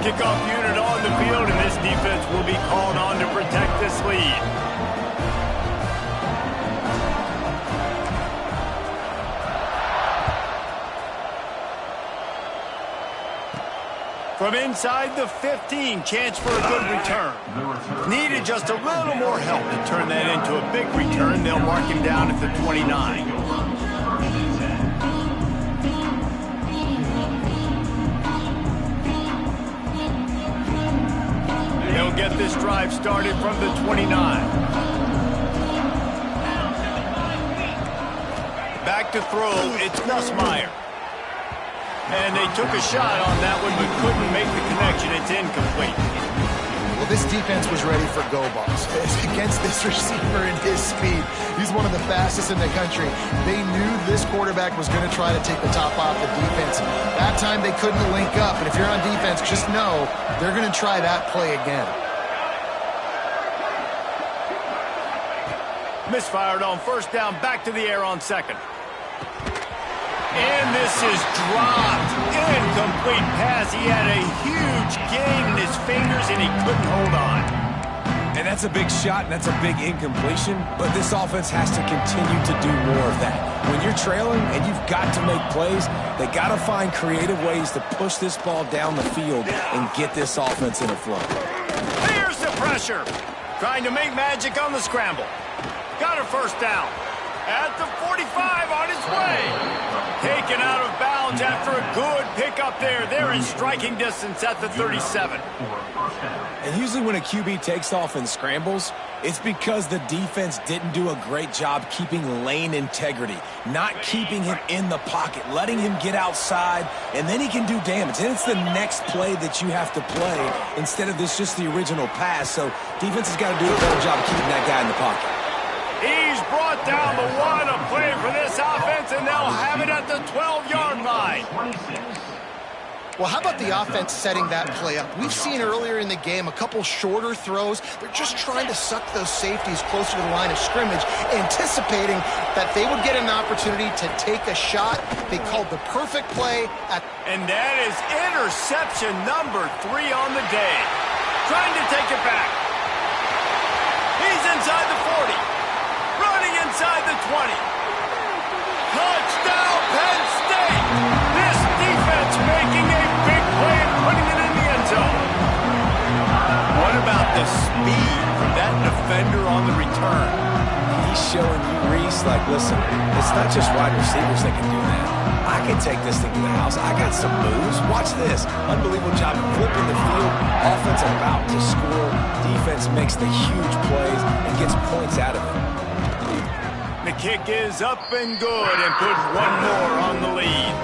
Kickoff unit on the field, and this defense will be called on to protect this lead. From inside the 15, chance for a good return. Needed just a little more help to turn that into a big return. They'll mark him down at the 29. They'll get this drive started from the 29. Back to throw, it's Nussmeier. And they took a shot on that one, but couldn't make the connection. It's incomplete. Well, this defense was ready for go balls. Against this receiver and his speed, he's one of the fastest in the country. They knew this quarterback was going to try to take the top off the defense. That time they couldn't link up, and if you're on defense, just know they're going to try that play again. Misfired on first down, back to the air on second. And this is dropped. Incomplete pass. He had a huge gain in his fingers, and he couldn't hold on. And that's a big shot, and that's a big incompletion, but this offense has to continue to do more of that. When you're trailing and you've got to make plays, they got to find creative ways to push this ball down the field and get this offense in a flow. Here's the pressure. Trying to make magic on the scramble. Got a first down. At the 45 on his way. Taken out of bounds after a good pickup there. They're in striking distance at the 37. And usually when a QB takes off and scrambles, it's because the defense didn't do a great job keeping lane integrity, not keeping him in the pocket, letting him get outside, and then he can do damage. And it's the next play that you have to play instead of this just the original pass. So defense has got to do a better job keeping that guy in the pocket. He's brought down the one, a play for this offense, and they'll have it at the 12-yard line. Well, how about the offense setting that play up? We've seen earlier in the game a couple shorter throws. They're just trying to suck those safeties closer to the line of scrimmage, anticipating that they would get an opportunity to take a shot. They called the perfect play. And that is interception number 3 on the day. Trying to take it back. He's inside the 40. Running inside the 20. Touchdown, Penn State! This defense making a big play and putting it in the end zone. What about the speed from that defender on the return? He's showing you, Reese, like, listen, it's not just wide receivers that can do that. I can take this thing to the house. I got some moves. Watch this. Unbelievable job flipping the field. Offense about to score. Defense makes the huge plays and gets points out of it. The kick is up and good and puts one more on the lead.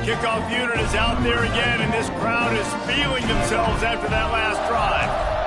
Kickoff unit is out there again, and this crowd is feeling themselves after that last drive.